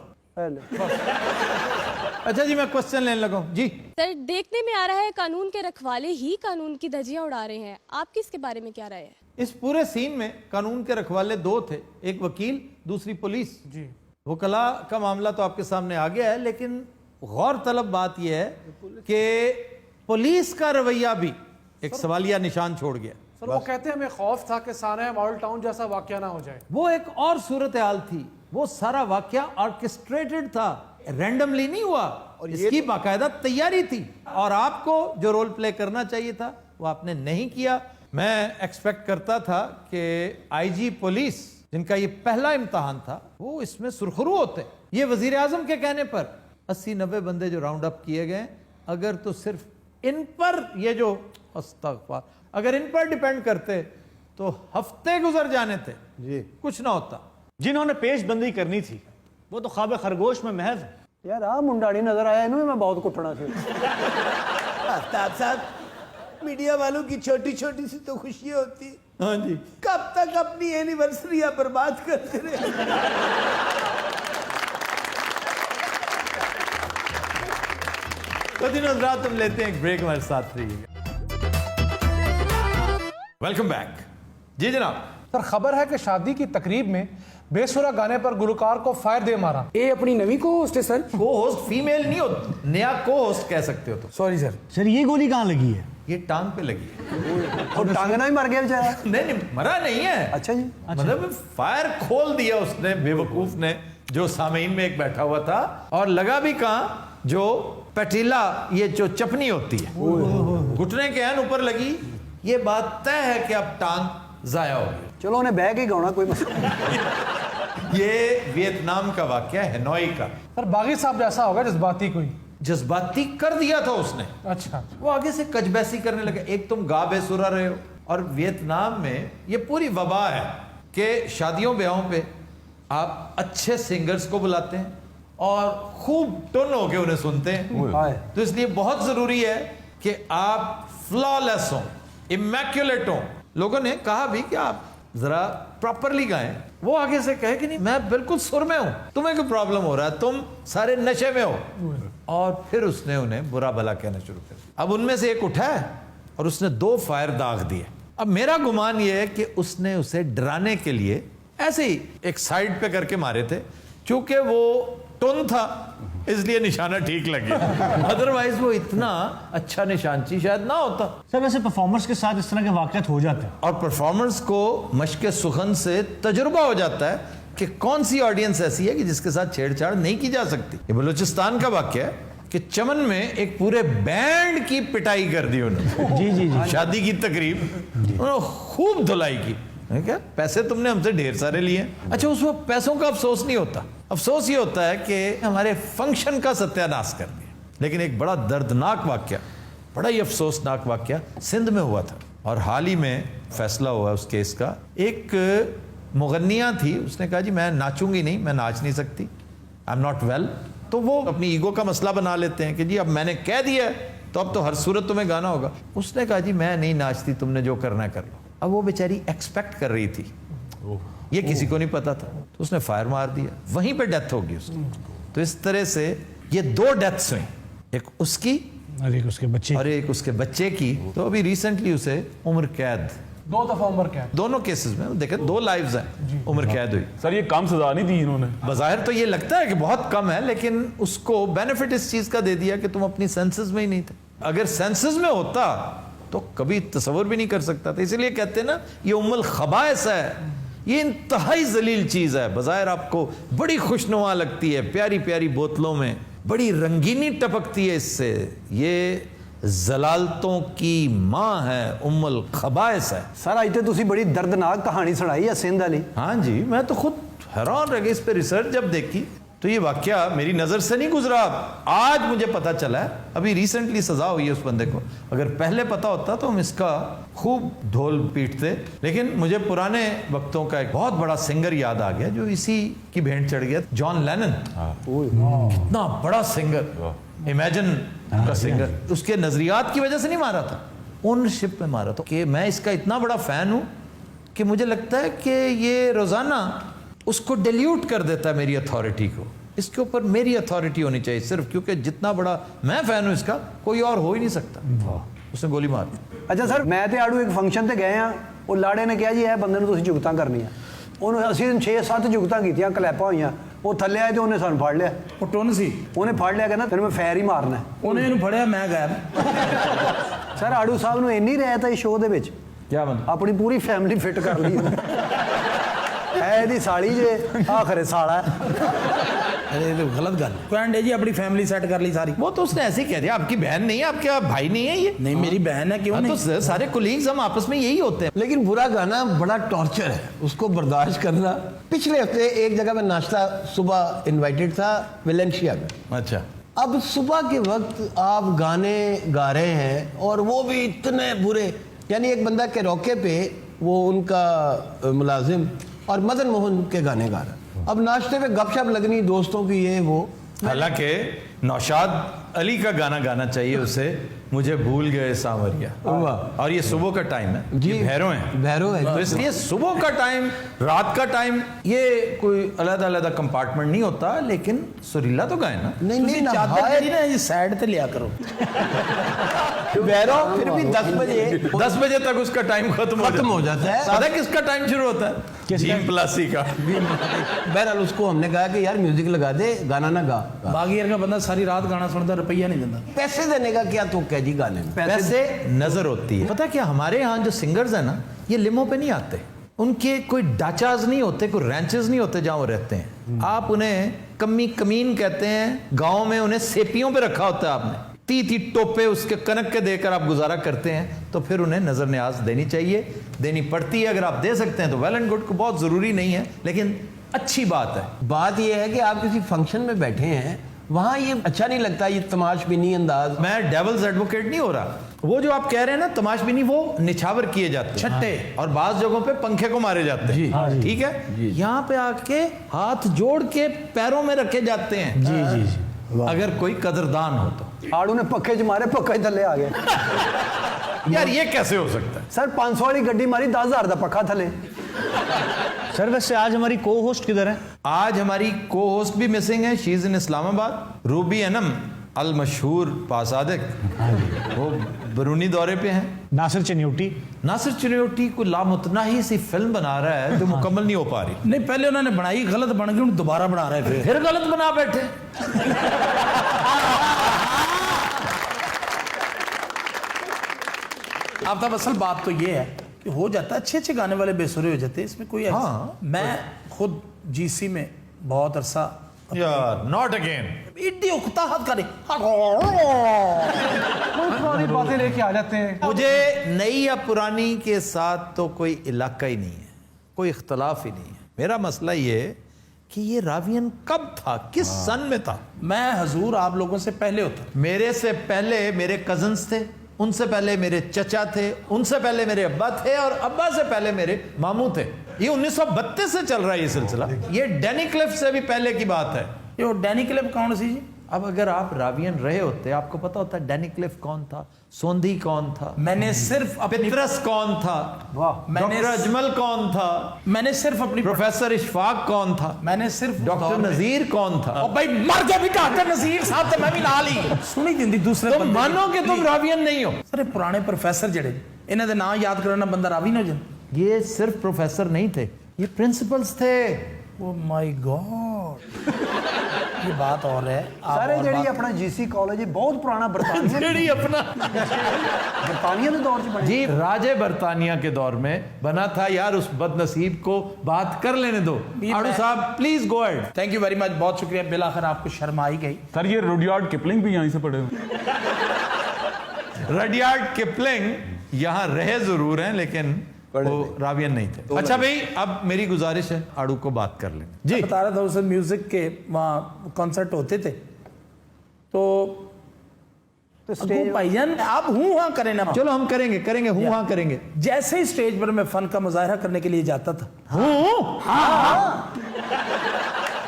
अच्छा जी, मैं क्वेश्चन लेने लगा हूं जी। सर, देखने में आ रहा है कानून के रखवाले ही कानून की धज्जियां उड़ा रहे हैं, आपकी इसके बारे में क्या राय है? इस पूरे सीन में कानून के रखवाले दो थे, एक वकील, दूसरी पुलिस जी। वकला का मामला तो आपके सामने आ गया है, लेकिन गौर तलब बात यह है कि पुलिस का रवैया भी एक सवालिया निशान छोड़ गया। सर वो कहते हैं हमें खौफ था कि साना मॉडल टाउन जैसा वाकया ना हो जाए। वो एक और सूरत हाल थी, वो सारा वाकया ऑर्केस्ट्रेटेड था, रैंडमली नहीं हुआ, और इसकी बाकायदा तैयारी थी, और आपको जो रोल प्ले करना चाहिए था वो आपने नहीं किया। मैं एक्सपेक्ट करता था कि आईजी पुलिस, जिनका ये पहला इम्तहान था, वो इसमें सुरखरू होते। ये वजीर आजम के कहने पर 80-90 बंदे जो राउंड अप किए गए, अगर तो सिर्फ इन पर ये जो अस्तगफार, अगर इन पर डिपेंड करते तो हफ्ते गुजर जाने थे जी, कुछ ना होता। जिन्होंने पेशबंदी करनी थी वो तो ख्वाब खरगोश में महज है। यार आ मुंडा नहीं नजर आया इन्होंने, मैं बहुत कुटना से। आफ्ताब साहब, मीडिया वालों की छोटी छोटी सी तो खुशी होती, हाँ जी, कब तक अपनी एनिवर्सरी बर्बाद करते रहे। तो दिनों रात हम लेते हैं एक ब्रेक, हमारे साथ रहिएगा। वेलकम बैक जी जनाब। सर खबर है कि शादी की तकरीब में बेसुरा गाने पर गुलकार को फायर दे मारा। ये अपनी नवी को होस्ट है सर। को होस्ट फीमेल नहीं होती, नया को होस्ट कह सकते हो तो। Sorry sir. सर ये गोली कहाँ लगी है? ये टांग पे लगी है। और टांगना ही मर गया बेचारा। नहीं, मरा नहीं है। अच्छा जी। मतलब फायर खोल दिया उसने, बेवकूफ ने, जो सामीन में एक बैठा हुआ था, और लगा भी कहाँ, जो पटीला, ये जो चपनी होती है, घुटने के एन ऊपर लगी। ये बात तय है कि अब टांग जाया हो गई। चलो उन्हें बैग ही गाना, कोई मसला। ये वियतनाम का वाकया है, हनोई का। सर बागी साहब जैसा होगा जज्बाती, कोई जज्बाती कर दिया था उसने। अच्छा, वो आगे से कजबैसी करने लगे। एक तुम गा बेसुरा रहे हो, और वियतनाम में ये पूरी वबा है कि शादियों ब्याहों पे आप अच्छे सिंगर्स को बुलाते हैं और खूब टुन होके उन्हें सुनते हैं। तो इसलिए बहुत जरूरी है कि आप फ्लॉलेस हो, इमैक्युलेट हो। लोगों ने कहा भी कि आप जरा प्रॉपरली गाएं। वो आगे से कहे कि नहीं, मैं बिल्कुल सुर में हूं, तुम्हें कोई प्रॉब्लम हो रहा है, तुम सारे नशे में हो। और फिर उसने उन्हें बुरा भला कहना शुरू कर दिया। अब उनमें से एक उठा है और उसने 2 फायर दाग दिए। अब मेरा गुमान यह है कि उसने उसे डराने के लिए ऐसे ही एक साइड पे करके मारे थे, क्योंकि वो टुन था इसलिए निशाना ठीक लग गया। अदरवाइज वो इतना अच्छा निशानची शायद ना होता। सर वैसे परफॉर्मर्स के साथ इस तरह के वाक़यात हो जाते हैं, और परफॉर्मर्स को मश्क सुखन से तजुर्बा हो जाता है कि कौन सी ऑडियंस ऐसी है कि जिसके साथ छेड़छाड़ नहीं की जा सकती। ये बलूचिस्तान का वाकया है कि चमन में एक पूरे बैंड की पिटाई कर दी उन्होंने। जी जी जी। शादी की तकरीब उन्होंने खूब धुलाई की। क्या पैसे तुमने हमसे ढेर सारे लिए। अच्छा, उस वक्त पैसों का अफसोस नहीं होता, अफसोस ये होता है कि हमारे फंक्शन का सत्यानाश कर दिया। लेकिन एक बड़ा दर्दनाक वाकया, बड़ा ही अफसोसनाक वाकया सिंध में हुआ था, और हाल ही में फैसला हुआ उस केस का। एक मुगन्निया थी, उसने कहा जी मैं नाचूंगी नहीं, मैं नाच नहीं सकती, आई एम नॉट वेल। तो वो अपनी ईगो का मसला बना लेते हैं कि जी अब मैंने कह दिया है तो अब तो हर सूरत तुम्हें गाना होगा। उसने कहा जी मैं नहीं नाचती, तुमने जो करना है कर लो। अब वो बेचारी एक्सपेक्ट कर रही थी, ये किसी को नहीं पता था, तो उसने फायर मार दिया, वहीं पे डेथ होगी उसकी। तो इस तरह से ये 2 डेथ्स हुई, एक उसकी और एक उसके बच्चे और एक उसके बच्चे की। तो अभी रिसेंटली उसे उम्र कैद, 2 दफा उम्र कैद, दोनों केसेस में देखे 2 लाइव्स हैं, उम्र कैद हुई। सर ये कम सजा नहीं दी इन्होंने? बज़ाहिर तो ये लगता है कि बहुत कम है, लेकिन उसको बेनिफिट इस चीज का दे दिया कि तुम अपनी सेंसेस में ही नहीं थे। अगर सेंसेस में होता तो कभी तसव्वुर भी नहीं कर सकता था। इसीलिए कहते हैं ना, ये उम्मुल खबाइस है, ये इंतहाई जलील चीज है। बज़ाहिर आपको बड़ी खुशनुमा लगती है, प्यारी प्यारी बोतलों में बड़ी रंगीनी टपकती है इससे, ये जलालतों की माँ है, उम्मुल खबाइस है। सर आज तो तुसी बड़ी दर्दनाक कहानी सुनाई है सिंध वाली। हाँ जी, मैं तो खुद हैरान रह गया इस पे रिसर्च जब देखी तो। ये वाकया मेरी नजर से नहीं गुजरा, आज मुझे पता चला है। अभी रिसेंटली सजा हुई है उस बंदे को। अगर पहले पता होता तो हम इसका खूब ढोल पीटते। लेकिन मुझे पुराने वक्तों का एक बहुत बड़ा सिंगर याद आ गया जो इसी की भेंट चढ़ गया, जॉन लेनन। कितना बड़ा सिंगर, इमेजिन का सिंगर। उसके नजरियात की वजह से नहीं मारा था, ओनरशिप में मारा था। कि मैं इसका इतना बड़ा फैन हूं कि मुझे लगता है कि ये रोजाना उसको डिल्यूट कर देता है मेरी अथॉरिटी को। इसके ऊपर मेरी अथॉरिटी होनी चाहिए सिर्फ, क्योंकि जितना बड़ा मैं फैन हूं इसका कोई और हो ही नहीं सकता। उसने गोली मार दी। ਅੱਛਾ ਸਰ ਮੈਂ ਤੇ ਆੜੂ ਇੱਕ ਫੰਕਸ਼ਨ ਤੇ ਗਏ ਆ, ਉਹ ਲਾੜੇ ਨੇ ਕਿਹਾ ਜੀ ਇਹ ਬੰਦੇ ਨੂੰ ਤੁਸੀਂ ਜੁਗਤਾਂ ਕਰਨੀਆਂ। ਉਹਨੂੰ ਅਸੀਂ 6-7 ਜੁਗਤਾਂ ਕੀਤੀਆਂ, ਕਲੈਪਾਂ ਹੋਈਆਂ, ਉਹ ਥੱਲੇ ਆਏ ਤੇ ਉਹਨੇ ਸਾਨੂੰ ਫੜ ਲਿਆ। ਉਹ ਟੁੰਨ ਸੀ, ਉਹਨੇ ਫੜ ਲਿਆ, ਕਹਿੰਦਾ ਤੈਨੂੰ ਮੈਂ ਫੈਰ ਹੀ ਮਾਰਨਾ। ਉਹਨੇ ਇਹਨੂੰ ਫੜਿਆ, ਮੈਂ ਗਾਇਬ। ਸਰ ਆੜੂ ਸਾਹਿਬ ਨੂੰ ਇੰਨੀ ਰਹਿਤ ਹੈ ਸ਼ੋਅ ਦੇ ਵਿੱਚ, क्या मतलब? ਆਪਣੀ ਪੂਰੀ ਫੈਮਿਲੀ ਫਿੱਟ ਕਰ ਲਈ ਐ ਇਹਦੀ ਸਾਲੀ ਜੇ ਆਖਰੇ ਸਾਲਾ अरे तो गलत गल कहने जी, अपनी फैमिली सेट कर ली सारी। वो तो उसने ऐसे ही कह दिया, आपकी बहन नहीं है, आपका भाई नहीं है ये। नहीं मेरी बहन है, क्यों हाँ, नहीं? तो सारे कुलीग्स हम आपस में यही होते हैं। लेकिन बुरा गाना बड़ा टॉर्चर है, उसको बर्दाश्त करना। पिछले हफ्ते एक जगह में नाश्ता सुबह इनवाइटेड था वेलेंशिया में। अच्छा, अब सुबह के वक्त आप गाने गा रहे हैं और वो भी इतने बुरे, यानी एक बंदा के रोके पे वो उनका मुलाजिम और मदन मोहन के गाने गा रहा है। अब नाश्ते में गपशप लगनी दोस्तों की, ये वो। हालांकि नौशाद अली का गाना गाना चाहिए उसे, मुझे भूल गए सांवरिया। और ये सुबह का टाइम है जी, भैरव है, भैरव है, तो इसलिए सुबह का टाइम, रात का टाइम, ये कोई अलग अलग कंपार्टमेंट नहीं होता, लेकिन सुरीला तो गाए ना। नहीं नहीं ना चादर भाई, मेरी ना ये साइड पे लिया करो। भैरव फिर भी 10 बजे तक उसका टाइम खत्म हो जाता है। पता है किसका टाइम शुरू होता है? जीम प्लासी का। बहरहाल उसको हमने कहा कि यार म्यूजिक लगा दे, गाना ना गा। बागीर का बंदा सारी रात गाना सुनता, रुपया नहीं देता। पैसे देने का क्या तुक है जी गाने में? पैसे नजर होती है। पता है क्या, हमारे यहाँ जो सिंगर्स हैं ना, ये लिमो पे नहीं आते, उनके कोई डाचाज नहीं होते, कोई रैंचेस नहीं होते जहाँ वो रहते हैं। आप उन्हें कमीन कहते हैं, गाँव में उन्हें सेपियों पे रखा होता है आपने, 30 टोपे उसके कनक के देकर आप गुजारा करते हैं, तो फिर उन्हें नजर न्याज देनी चाहिए, देनी पड़ती है। अगर आप दे सकते हैं तो वेल एंड गुड, को बहुत जरूरी नहीं है, लेकिन अच्छी बात है। बात यह है कि आप किसी फंक्शन में बैठे हैं, वहां ये अच्छा नहीं लगता, ये तमाशबीनी अंदाज। मैं डेविल्स एडवोकेट नहीं हो रहा, वो जो आप कह रहे हैं ना तमाशबीनी, वो निछावर किए जाते हैं, छट्टे, और बाज जगहों पे पंखे को मारे जाते हैं, ठीक है? यहाँ पे आके हाथ जोड़ के पैरों में रखे जाते हैं। जी जी जी, अगर कोई कदरदान हो तो। ਆੜੂ ਨੇ ਪੱਖੇ 'ਚ ਮਾਰੇ, ਪੱਖਾ ਹੀ ਥੱਲੇ ਆ ਗਿਆ। यार ये कैसे हो सकता है? सर 500 वाली गड्डी मारी, 10,000 का पक्खा थले। सर वैसे आज हमारी को होस्ट किधर है? आज हमारी को होस्ट भी मिसिंग है, she is in Islamabad. Ruby Anum अल मशहूर पासादिक, वो बरूनी दौरे पे हैं। नासिर चन्योटी, नासिर चन्योटी को लामुतनाही सी फिल्म बना रहा है जो मुकम्मल नहीं हो पा रही। नहीं पहले उन्होंने बनाई, गलत बन गई, दोबारा बना रहे थे, फिर गलत बना बैठे। अब तब असल बात तो ये है कि हो जाता है, अच्छे अच्छे गाने वाले बेसुरे हो जाते हैं, इसमें कोई हाँ, मैं खुद जीसी में बहुत अरसा यार नॉट अगेन इड्डी उकता हाथ करे, पुरानी बातें लेके आ जाते हैं। मुझे नई या पुरानी के साथ तो कोई इलाका ही नहीं है, कोई इख्तलाफ ही नहीं है। मेरा मसला ये कि ये रावियन कब था, किस सन में था? मैं हजूर आप लोगों से पहले होता, मेरे से पहले मेरे कजन्स थे, उनसे पहले मेरे चचा थे, उनसे पहले मेरे अब्बा थे, और अब्बा से पहले मेरे मामू थे। ये 1932 से चल रहा है ये सिलसिला। ये डैनी क्लिफ से भी पहले की बात है। ये डैनी क्लिफ कौन सी जी? अब अगर आप रावियन रहे होते, आपको पता होता डैनी क्लिफ कौन था, सोंधी कौन था, मैंने सिर्फ पितरस कौन था, डॉक्टर अजमल कौन था, मैंने सिर्फ अपनी प्रोफेसर इशफाक कौन था, मैंने सिर्फ डॉक्टर नजीर कौन था। भाई मर गया भी डॉक्टर नजीर साहब, तो मैं भी नाल ही सुनी दिंदी दूसरे तो मानो कि तुम रावियन नहीं हो। सर पुराने प्रोफेसर जड़े इन्हां दे नाम याद करना बंदा रावी ना हो जाए। ये सिर्फ प्रोफेसर नहीं थे, ये प्रिंसिपल्स थे। ओ माय गॉड, ये बात और है। सारे ਜਿਹੜੀ ਆਪਣਾ जीसी कॉलेज बहुत पुराना बरतानिया ਜਿਹੜੀ अपना बरतानिया के दौर 'ਚ बने। जी राजे बरतानिया के दौर में बना था। यार उस बदनसीब को बात कर लेने दो। आड़ू साहब please go ahead. Thank you very much, बहुत शुक्रिया। बिलाखिर आपको शर्म आई गई। सर ये रुडयार्ड किपलिंग भी यहीं से पढ़े हुए। रडियार्ड किपलिंग यहाँ रहे जरूर हैं, लेकिन वो रावियन नहीं थे। अच्छा भाई, अब मेरी गुजारिश है आड़ू को बात कर लें जी। बता रहा था उसे म्यूजिक के वहाँ कॉन्सर्ट होते थे, तो स्टेज भाईजान आप हूँ हाँ करें ना। चलो हम करेंगे हूँ हाँ करेंगे। जैसे ही स्टेज पर मैं फन का मुजाहरा करने के लिए जाता था,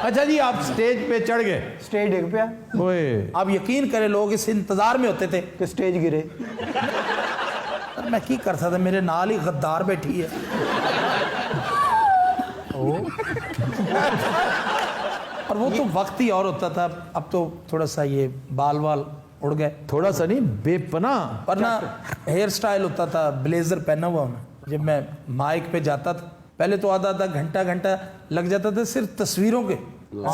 अच्छा जी आप स्टेज पे चढ़ गए, स्टेज डिग पिया, ओए आप यकीन करें लोग इस इंतजार में होते थे कि स्टेज गिरे। मैं की कर सकता, मेरे नाल ही गद्दार बैठी है। اور وہ تو وقت ہی اور ہوتا تھا, اب تو تھوڑا سا یہ بال اڑ گئے, تھوڑا سا نہیں بے پناہ, ورنہ ہیئر سٹائل ہوتا تھا, بلیزر پہنا ہوا ہوں. جب میں مائک پہ جاتا تھا پہلے تو آدھا گھنٹہ لگ جاتا تھا صرف تصویروں کے,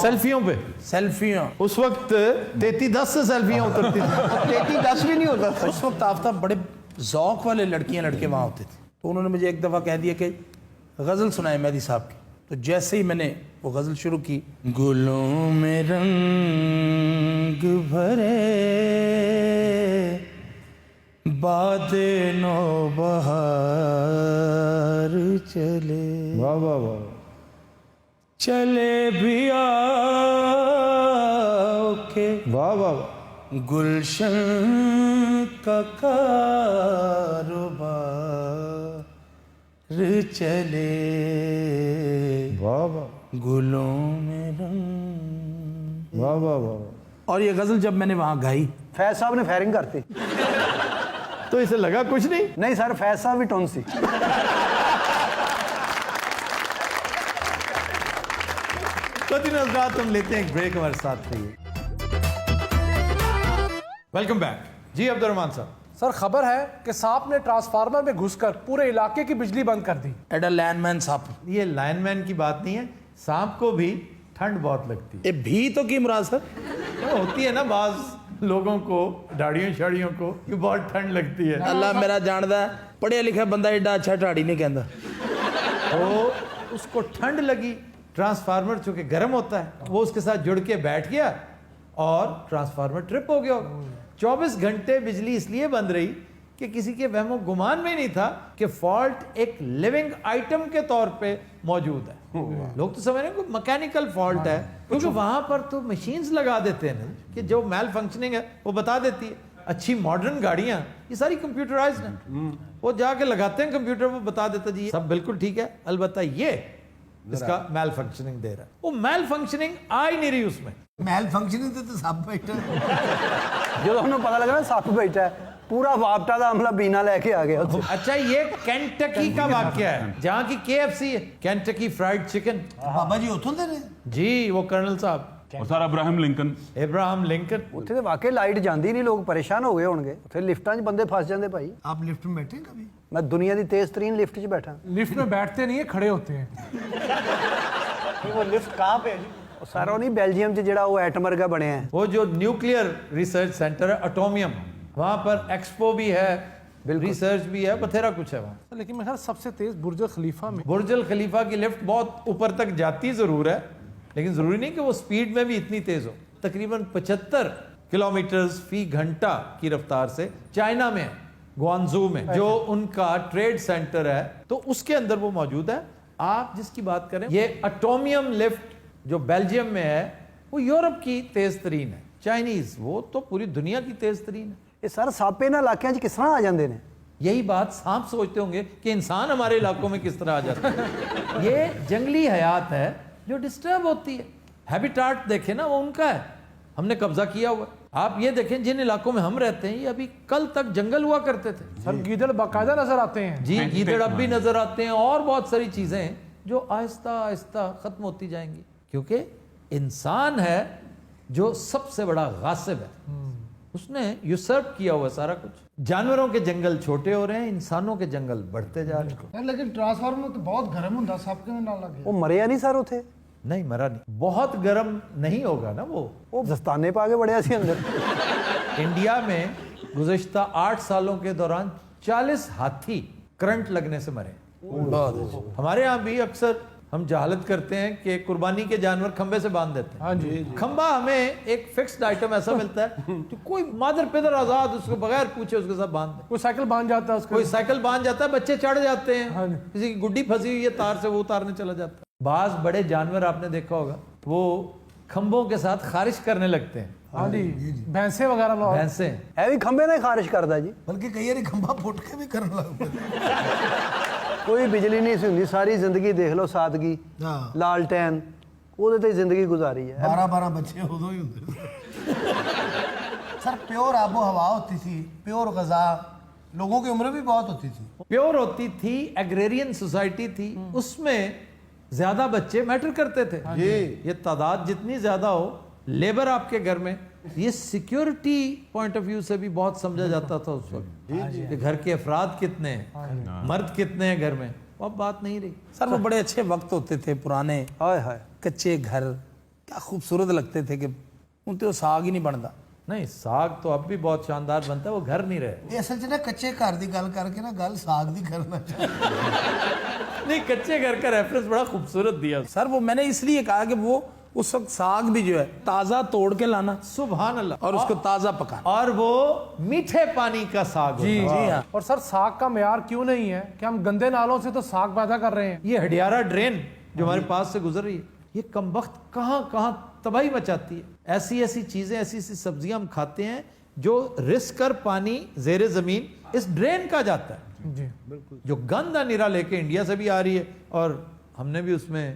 سیلفیوں پہ. سیلفیاں اس وقت 3310 سے سیلفیاں اترتی تھیں. 3310 بھی نہیں ہوتا تھا اس وقت. آفتاب بڑے ذوق والے لڑکے وہاں ہوتے تھے, تو انہوں نے مجھے ایک دفعہ کہہ دیا کہ غزل سنائے مہدی صاحب کی. تو جیسے ہی میں نے وہ غزل شروع کی, گلوں میں رنگ بھرے باد نو بہار چلے, واہ واہ واہ, چلے بھی آؤ کے, واہ واہ واہ, گلشن کا کاروبار چلے, واہ واہ, گلوں میں رنگ, واہ واہ واہ. اور یہ غزل جب میں نے وہاں گائی, فیض صاحب نے فائرنگ کرتی تو اسے لگا کچھ نہیں سر, فیض صاحب بھی ٹون سی. حضرات ہم لیتے ہیں ایک بریک, ہمارے ساتھ رہیے. ویلکم بیک جی عبد الرحمان صاحب. سر خبر ہے کہ سانپ نے ٹرانسفارمر میں گھس کر پورے علاقے کی بجلی بند کر دی. ایڈا لائن مین سانپ, یہ لائن مین کی بات نہیں ہے, سانپ کو بھی ٹھنڈ بہت لگتی ہے. بھی تو کی مراد سر ہوتی ہے نا, بعض لوگوں کو ڈاڑیوں شاڑیوں کو کہ بہت ٹھنڈ لگتی ہے. اللہ میرا جاندا ہے, پڑھے لکھا بندہ ایڈا اچھا ڈاڑی نہیں کہندا. تو اس کو ٹھنڈ لگی, ٹرانسفارمر چونکہ گرم ہوتا ہے وہ اس کے ساتھ جڑ کے بیٹھ گیا اور ٹرانسفارمر ٹرپ ہو گیا. 24 گھنٹے بجلی اس لیے بند رہی کہ کسی کے وہم و گمان میں نہیں تھا کہ فالٹ ایک لیونگ آئٹم کے طور پہ موجود ہے. لوگ تو سمجھ رہے ہیں کہ مکینیکل فالٹ ہے, کیونکہ وہاں پر تو مشینز لگا دیتے ہیں کہ جو میل فنکشننگ ہے وہ بتا دیتی ہے. اچھی ماڈرن گاڑیاں یہ ساری کمپیوٹرائزڈ ہیں, وہ جا کے لگاتے ہیں کمپیوٹر, وہ بتا دیتا جی سب بالکل ٹھیک ہے, البتہ یہ اس کا میل فنکشننگ دے رہا ہے. وہ میل فنکشننگ آ ہی نہیں رہی اس میں. میل فنکشننگ تو سب بیٹھا جو انہوں پتا لگا نا سپ بیٹھا ہے, پورا واپٹا دا عملہ بینا لے کے آ گیا. اچھا یہ کینٹکی کا واقعہ ہے جہاں کی KFC ہے, کینٹکی فرائیڈ چکن. بابا جی اتوں دے نے جی وہ کرنل صاحب, اور سر ابراہم لنکن. اتنے تو واقعی لائٹ جاندی نہیں, لوگ پریشان ہو گئے ہوں گے. اتنے لفٹاں چ بندے پھنس جاندے بھائی. آپ لفٹ میں بیٹھے کبھی؟ میں دنیا دی تیز ترین لفٹ چ بیٹھا. لفٹ میں بیٹھتے نہیں ہیں, کھڑے ہوتے ہیں. وہ لفٹ کہاں پہ ہے جی؟ سارا نہیں بیلجیم چ جڑا وہ ایٹم ورگا بنے ہیں, وہ جو نیوکلیئر ریسرچ سینٹر ہے اٹومیم, وہاں پر ایکسپو بھی ہے, ریسرچ بھی ہے, بتھیرا کچھ ہے وہاں. لیکن میرا سب سے تیز برج خلیفہ میں. برج الخلیفہ کی لفٹ بہت اوپر تک جاتی ضرور ہے, لیکن ضروری نہیں کہ وہ سپیڈ میں بھی اتنی تیز ہو. تقریباً 75 کلومیٹر فی گھنٹہ کی رفتار سے چائنا میں, گوانزو میں, جو ان کا ٹریڈ سینٹر ہے, تو اس کے اندر وہ موجود ہے. آپ جس کی بات کریں, یہ اٹومیم لفٹ جو بیلجیم میں ہے وہ یورپ کی تیز ترین ہے. چائنیز وہ تو پوری دنیا کی تیز ترین ہے. یہ سر سانپ انہاں علاقیاں چ کس طرح آ جاندے نے؟ یہی بات سانپ سوچتے ہوں گے کہ انسان ہمارے علاقوں میں کس طرح آ جاتا ہے. یہ جنگلی حیات ہے جو ڈسٹرب ہوتی ہے. ہیبیٹاٹ دیکھیں نا, وہ ان کا ہے, ہم نے قبضہ کیا ہوا. آپ یہ دیکھیں جن علاقوں میں ہم رہتے ہیں یہ ابھی کل تک جنگل ہوا کرتے تھے. سر گیدڑ باقاعدہ نظر آتے ہیں. جی گیدڑ اب بھی نظر آتے ہیں, اور بہت ساری چیزیں ہیں جو آہستہ آہستہ ختم ہوتی جائیں گی, کیونکہ انسان ہے جو سب سے بڑا غاصب ہے. اس نے یوسرپ کیا ہوا سارا کچھ. جانوروں کے جنگل چھوٹے ہو رہے ہیں, انسانوں کے جنگل بڑھتے جا رہے ہیں. لیکن ٹرانسفارمر تو بہت گرم ہوندا, سب کے نال لگے. وہ مریا نہیں سر اتنے؟ نہیں مرا نہیں, بہت گرم نہیں ہوگا نا. وہ دستانے پا کے بڑے سی اندر. انڈیا میں گزشتہ 8 سالوں کے دوران 40 ہاتھی کرنٹ لگنے سے مرے. ہمارے ہاں بھی اکثر ہم جہالت کرتے ہیں کہ قربانی کے جانور کھمبے سے باندھ دیتے ہیں. ہاں جی, کھمبا ہمیں ایک فکسڈ آئٹم ایسا ملتا ہے کہ کوئی مادر پیدر آزاد اس کو بغیر پوچھے اس کے ساتھ باندھ دے. کوئی سائیکل باندھ جاتا ہے, کوئی سائیکل باندھ جاتا ہے, بچے چڑھ جاتے ہیں, کسی کی گڈی پھنسی ہوئی ہے تار سے, وہ اتارنے چلا جاتا ہے. بعض بڑے جانور آپ نے دیکھا ہوگا وہ کھمبوں کے ساتھ خارش کرنے لگتے ہیں. ہاں جی, بھینسیں وغیرہ لو, بھینسیں ہے بھی کھمبے نہیں خارش کرتا جی, بلکہ کئی بار کھمبا پھٹ کے بھی کرنے لگ پے. کوئی بجلی نہیں سی ہوندی, ساری زندگی دیکھ لو سادگی, لالٹین, وہ تے زندگی گزاری ہے. 12 بچے ادو ہی ہوندے. سر پیور آب و ہوا ہوتی تھی, پیور غذا, لوگوں کی عمر بھی بہت ہوتی تھی. پیور ہوتی تھی, ایگریرین سوسائٹی تھی, اس میں ज्यादा बच्चे मैटर करते थे जी। ये तादाद जितनी ज्यादा हो, लेबर आपके घर में, ये सिक्योरिटी पॉइंट ऑफ व्यू से भी बहुत समझा जाता था उस वक्त कि घर के अफराद कितने हैं, मर्द कितने हैं घर में। अब बात नहीं रही सर। वो बड़े अच्छे वक्त होते थे पुराने, हाय हाय कच्चे घर क्या खूबसूरत लगते थे कि उनते वो साग ही नहीं बनता। नहीं, साग तो अब भी बहुत शानदार बनता है, वो घर नहीं रहे। असल च ना कच्चे घर की गल करके ना गल साग दी करना चाहिए। नहीं, कच्चे घर का रेफरेंस बड़ा खूबसूरत दिया सर वो मैंने इसलिए कहा कि वो उस वक्त साग भी जो है ताज़ा तोड़ के लाना, सुभान अल्लाह, और उसको ताज़ा पकाना, और वो मीठे पानी का साग जी होता है। जी हाँ। और सर साग का मेयार क्यों नहीं है कि हम गंदे नालों से तो साग पैदा कर रहे हैं। ये हडियारा ड्रेन जो हमारे पास से गुजर रही है, ये कमबख्त कहाँ कहाँ तबाही मचाती है। ऐसी ऐसी चीजें, ऐसी ऐसी सब्जियां हम खाते हैं जो रिस्क कर पानी जेर जमीन इस ड्रेन का जाता है जी बिल्कुल। जो गंदा निरा लेके इंडिया से भी आ रही है, और हमने भी उसमें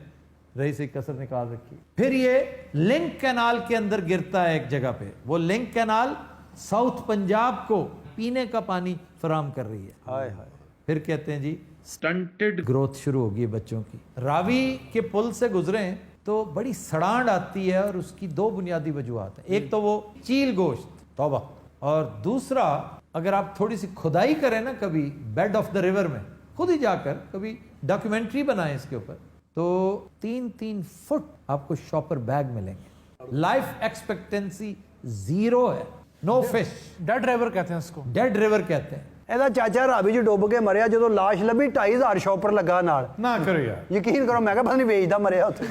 रही से कसर निकाल रखी। फिर ये लिंक कैनाल के अंदर गिरता है एक जगह पे, वो लिंक कैनाल साउथ पंजाब को पीने का पानी फराहम कर रही है। हाय हाय। फिर कहते हैं जी स्टंटेड ग्रोथ शुरू होगी बच्चों की। रावी के पुल से गुजरे हैं तो बड़ी सड़ांड आती है, और उसकी दो बुनियादी वजूहात हैं। एक तो वो चील गोश्त, तौबा, और दूसरा अगर आप थोड़ी सी खुदाई करें ना कभी बेड ऑफ द रिवर में, खुद ही जाकर कभी डॉक्यूमेंट्री बनाएं इसके ऊपर, तो 3-3 फुट आपको शॉपर बैग मिलेंगे। लाइफ एक्सपेक्टेंसी 0 है, नो फिश। डेड रिवर कहते हैं इसको, डेड रिवर कहते हैं। ਇਹਦਾ ਚਾਚਾ ਰਾਵੀ 'ਚ ਡੁੱਬ ਕੇ ਮਰਿਆ, ਜਦੋਂ ਲਾਸ਼ ਲੱਭੀ 2500 ਸ਼ੌਪਰ ਲੱਗਾ ਨਾਲ। ਨਾ ਕਰੋ ਯਾਰ, ਯਕੀਨ ਕਰੋ, ਮੈਂ ਕਿਹਾ ਪਤਾ ਨਹੀਂ ਵੇਚਦਾ ਮਰਿਆ ਉੱਥੇ।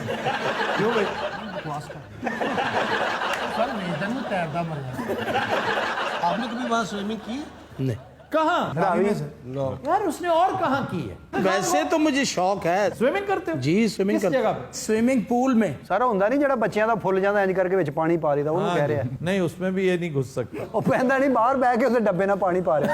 क्यों भाई? सर वेदन में तैरता मर गया। आपने कभी वहाँ स्विमिंग की? नहीं। कहाँ? ਰਾਵੀ यार उसने और कहाँ की है? वैसे तो मुझे शौक है, स्विमिंग करते हो? जी स्विमिंग किस जगह पे? स्विमिंग पूल में। ਸਾਰਾ ਹੁੰਦਾ ਨਹੀਂ ਜਿਹੜਾ ਬੱਚਿਆਂ ਦਾ ਫੁੱਲ ਜਾਂਦਾ ਇੰਜ ਕਰਕੇ ਵਿੱਚ ਪਾਣੀ ਪਾ ਲਈਦਾ, ਉਹਨੂੰ ਕਹਿ ਰਿਹਾ। नहीं, उसमें भी ये नहीं घुस सकता। ਉਹ ਪੈਂਦਾ ਨਹੀਂ, ਬਾਹਰ ਬਹਿ ਕੇ ਉਹਦੇ ਡੱਬੇ ਨਾਲ ਪਾਣੀ ਪਾ ਰਿਹਾ।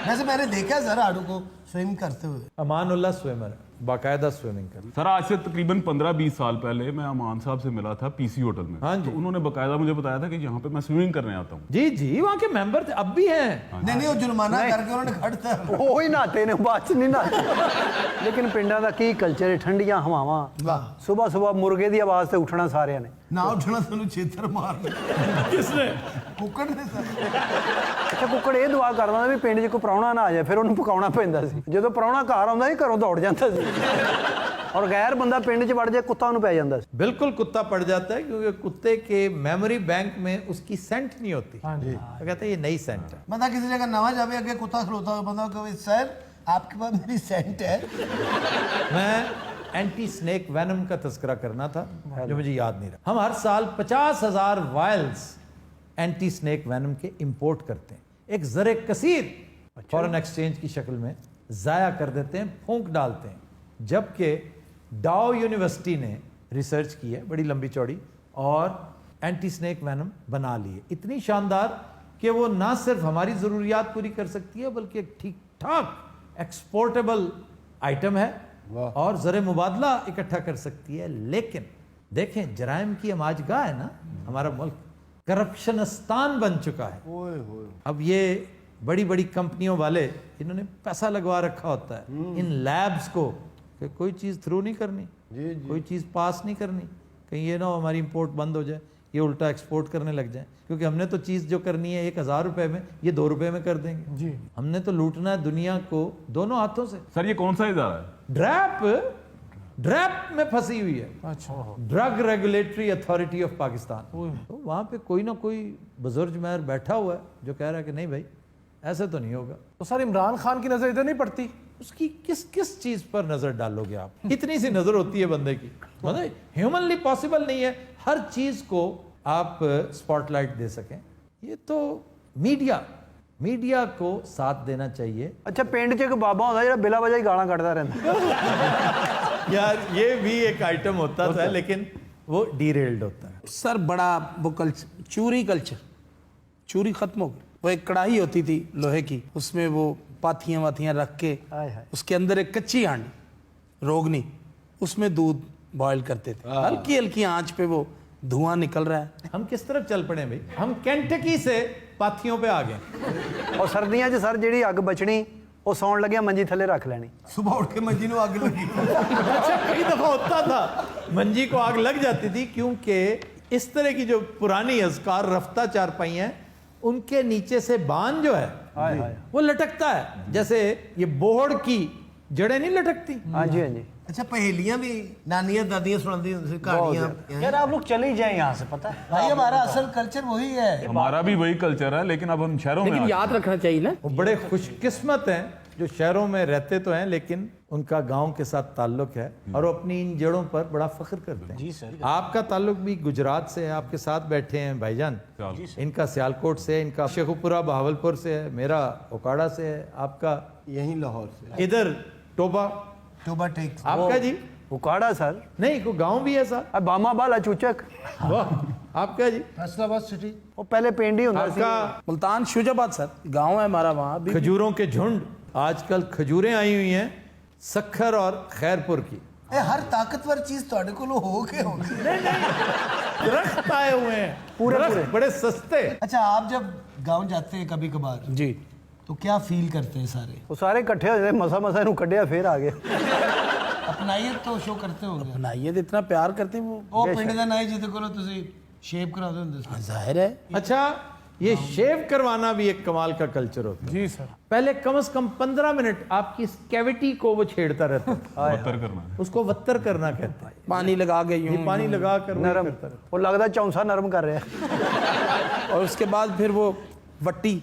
वैसे मैंने देखा सर आड़ू को स्विमिंग करते हुए। अमानुल्लाह स्विमर है, बाकायदा स्विमिंग कर। सर आज से तकरीबन 15-20 साल पहले मैं अमान साहब से मिला था पीसी होटल में। हाँ जी। तो उन्होंने बकायदा मुझे बताया था कि यहाँ पे मैं स्विमिंग करने आता हूँ। जी जी, वहाँ के मेंबर थे, अब भी हैं। नहीं नहीं वो जुर्माना करके उन्होंने खड़ता है। ਉਹ ਹੀ ਨਹਾਤੇ ਨੇ, ਬਾਅਦ 'ਚ ਨਹੀਂ ਨਹਾਤੇ। ਲੇਕਿਨ ਪਿੰਡਾਂ ਦਾ ਕੀ ਕਲਚਰ ਹੈ, ਠੰਡੀਆਂ ਹਵਾਵਾਂ, ਸਵੇਰ ਸਵੇਰ ਮੁਰਗੇ ਦੀ ਆਵਾਜ਼ ਤੇ ਉੱਠਣਾ ਸਾਰਿਆਂ ਨੇ। ना उठना तेन छेतर मार। किसने? कुकड़ ने सर। ਅੱਛਾ, ਕੁੱਕੜ ਇਹ ਦੁਆ ਕਰਦਾ ਵੀ ਪਿੰਡ 'ਚ ਕੋਈ ਪ੍ਰਾਹੁਣਾ ਨਾ ਆ ਜਾਏ, ਫਿਰ ਉਹਨੂੰ ਪਕਾਉਣਾ ਪੈਂਦਾ ਸੀ। ਜਦੋਂ ਪ੍ਰਾਹੁਣਾ ਘਰ ਆਉਂਦਾ ਸੀ, ਘਰੋਂ ਦੌੜ ਜਾਂਦਾ ਸੀ। ਔਰ ਗੈਰ ਬੰਦਾ ਪਿੰਡ 'ਚ ਵੜ ਜਾਏ, ਕੁੱਤਾ ਉਹਨੂੰ ਪੈ ਜਾਂਦਾ ਸੀ। बिल्कुल कुत्ता पड़ जाता है, क्योंकि कुत्ते के मेमोरी बैंक में उसकी सेंट नहीं होती। हाँ जी। तो कहते हैं ये नई सेंट है। बंदा किसी जगह नवा जावे अगे कुत्ता खलोता हुआ बंदा कहे सर आपके पास मेरी सेंट है। मैं एंटी स्नेक वेनम का तस्करा करना था जो मुझे याद नहीं रहा। हम हर साल 50,000 वायल्स एंटी स्नेक वेनम के इंपोर्ट करते हैं, एक ज़रे कसीर फॉरेन एक्सचेंज की शक्ल में ज़ाया कर देते हैं, फूंक डालते हैं। जबकि डाओ यूनिवर्सिटी ने रिसर्च की है बड़ी लंबी चौड़ी, और एंटी स्नेक वेनम बना ली है इतनी शानदार कि वो ना सिर्फ हमारी ज़रूरियात पूरी कर सकती है, बल्कि एक ठीक ठाक एक्सपोर्टेबल आइटम है और ज़र मुबादला इकट्ठा कर सकती है। लेकिन देखें, जराइम की अमाजगाह है ना हमारा मुल्क, करप्शनस्तान बन चुका है। अब ये बड़ी बड़ी कंपनियों वाले इन्होंने पैसा लगवा रखा होता है इन लैब्स को कि कोई चीज़ थ्रू नहीं करनी, कोई चीज़ पास नहीं करनी, कहीं ये ना हो हमारी इंपोर्ट बंद हो जाए, ये उल्टा एक्सपोर्ट करने लग जाए, क्योंकि हमने तो चीज़ जो करनी है 1,000 रुपए में, ये 2 रुपए में कर देंगे जी। हमने तो लूटना है दुनिया को दोनों हाथों से। सर ये कौन सा इदारा है? ड्रैप में फंसी हुई है, अच्छा, drug regulatory authority of Pakistan. तो वहाँ पे कोई ना कोई बुजुर्ग महर बैठा हुआ है जो कह रहा है कि नहीं भाई ऐसे तो नहीं होगा। तो सर इमरान खान की नजर इधर नहीं पड़ती? उसकी किस किस चीज पर नजर डालोगे आप? इतनी सी नजर होती है बंदे की, मतलब ह्यूमनली पॉसिबल नहीं है हर चीज को आप स्पॉटलाइट दे सकें। ये तो मीडिया को साथ देना चाहिए। ਅੱਛਾ, ਪਿੰਡ 'ਚ ਇੱਕ ਬਾਬਾ ਹੁੰਦਾ ਜਿਹੜਾ ਬਿਲਾ ਵਜ੍ਹਾ ਹੀ ਗਾਲਾਂ ਕੱਢਦਾ ਰਹਿੰਦਾ। यार ये भी एक आइटम होता था, लेकिन वो डीरेल्ड होता है। सर बड़ा वो कल्चर चूरी खत्म हो गई। वो एक कढ़ाई होती थी लोहे की, उसमें वो पाथियाँ वाथियाँ रख के उसके अंदर एक कच्ची हांडी रोगनी, उसमें दूध बॉयल करते थे, हल्की हल्की आंच पे वो धुआं निकल रहा है। हम किस तरफ चल पड़े भाई? हम कैंटकी से पाथियों पे आ गए। ਔਰ ਸਰਦੀਆਂ 'ਚ ਸਰ ਜਿਹੜੀ ਅੱਗ ਬਚਣੀ ਉਹ ਸੌਣ ਲੱਗਿਆ ਮੰਜੀ ਥੱਲੇ ਰੱਖ ਲੈਣੀ। सुबह उठ के मंजी नु आग लगी। अच्छा कई दफा होता था मंजी को आग लग जाती थी, क्योंकि इस तरह की जो पुरानी अज़कार रफ्ता चारपाई हैं उनके नीचे से बान जो है वो लटकता है, जैसे ये बोहड़ की जड़ें नहीं लटकती। हाँ जी, हाँ जी। अच्छा पहेलियां भी नानियां दादियां सुनाती होती थी, कहानियां। यार आप लोग चले ही जाए यहाँ से, पता है भाई हमारा असल कल्चर वही है। हमारा भी वही कल्चर है, लेकिन अब हम शहरों में लेकिन याद रखना चाहिए ना, वो बड़े खुशकिस्मत हैं जो शहरों में रहते तो हैं लेकिन उनका गांव के साथ ताल्लुक है और वो अपनी इन जड़ों पर बड़ा फख्र करते हैं। जी सर। आपका ताल्लुक भी गुजरात से है, आपके साथ बैठे हैं भाईजान, इनका सियालकोट से, इनका शेखुपुरा बहावलपुर से है, मेरा ओकाड़ा से है, आपका यहीं लाहौर से। इधर टोबा, टोबा टेक। आपका जी उकाड़ा सर, नहीं कोई गांव भी है साहब, अब बामा बाला चूचक, वाह। आपका जी फैसलाबाद सिटी। वो पहले पिंड ही होता आपका मुल्तान शुजाबाद सर गांव है हमारा, वहाँ भी खजूरों के झुंड, आजकल खजूरें आई हुई हैं सखर और खैरपुर की, ए हर ताकतवर चीज ਤੁਹਾਡੇ ਕੋਲ ਹੋ ਕੇ ਹੋ। दरख्त आए हुए हैं पूरे बड़े सस्ते। अच्छा आप जब गांव जाते हैं कभी कभार जी, तो क्या फील करते हैं सारे? वो सारे इकट्ठे हो जाते, मसा मसा ਨੂੰ ਕੱਢਿਆ ਫਿਰ ਆ ਗਏ। अपनाइयत तो शो करते होंगे। ना ये तो इतना प्यार करते हैं वो, ਉਹ ਪਿੰਡ ਦਾ ਨਾਂ ਜਿਹਦੇ ਕੋਲੋਂ ਤੁਸੀਂ ਸ਼ੇਪ ਕਰਾਉਂਦੇ ਹੁੰਦੇ ਸੀ। जाहिर है। अच्छा ये शेव करवाना भी एक कमाल का कल्चर होता है जी सर। पहले कम से कम 15 मिनट आपकी इस कैविटी को वो छेड़ता रहता है, बदतर करना है। उसको वत्तर करना कहते हैं, पानी लगा के यूं पानी लगा कर वही नरम, करता रहता वो लगता चौंसा नरम कर रहा है। है। और उसके बाद फिर वो वट्टी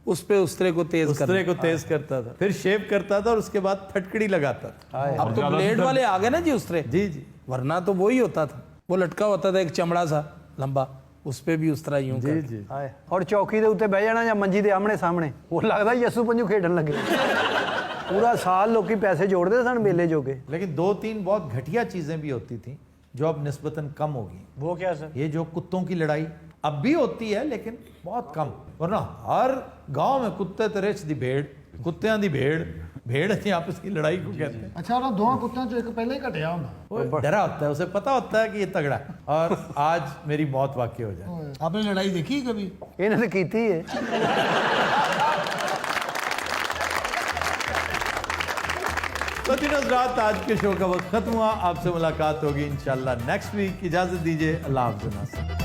उस पे उस्तरे को तेज है। कर, उस्तरे को तेज करता था, फिर शेव करता था और उसके बाद फटकड़ी लगाता था। अब तो ब्लेड वाले आ गए ना जी उस्तरे, जी जी, वरना तो वही होता था, वो लटका होता था एक चमड़ा सा लंबा, उस पे भी उस तरह यूं जी कर। जी। ਹਾਏ ਔਰ ਚੌਕੀ ਦੇ ਉੱਤੇ ਬਹਿ ਜਾਣਾ ਜਾਂ ਮੰਜੀ ਦੇ ਆਮਣੇ ਸਾਹਮਣੇ, ਉਹ ਲੱਗਦਾ ਯਸੂ ਪੰਜੂ ਖੇਡਣ ਲੱਗੇ। पूरा साल लोग पैसे जोड़ते सन मेले जोगे। लेकिन 2-3 बहुत घटिया चीजें भी होती थी जो अब निस्बतन कम हो गई। वो क्या सर? ये जो कुत्तों की लड़ाई अब भी होती है लेकिन बहुत कम, वरना हर गांव में कुत्ते तरेच दी भेड़, कुत्तियां दी भेड़, भेड़ अच्छी आपस की लड़ाई को कहते हैं। अच्छा ਉਹਨਾਂ ਦੋਹਾਂ ਕੁੱਤਿਆਂ ਚੋਂ ਇੱਕ ਪਹਿਲਾਂ ਹੀ ਘਟਿਆ ਹੁੰਦਾ। वो डरा होता है, उसे पता होता है कि ये तगड़ा है और आज मेरी मौत वाकई हो जाए। आपने लड़ाई देखी कभी? इन्हें तो कीती है। तो दिनों रात आज के शो का वक्त खत्म हुआ, आपसे मुलाकात होगी इंशाल्लाह नेक्स्ट वीक। इजाजत दीजिए, अल्लाह हाफ़िज़।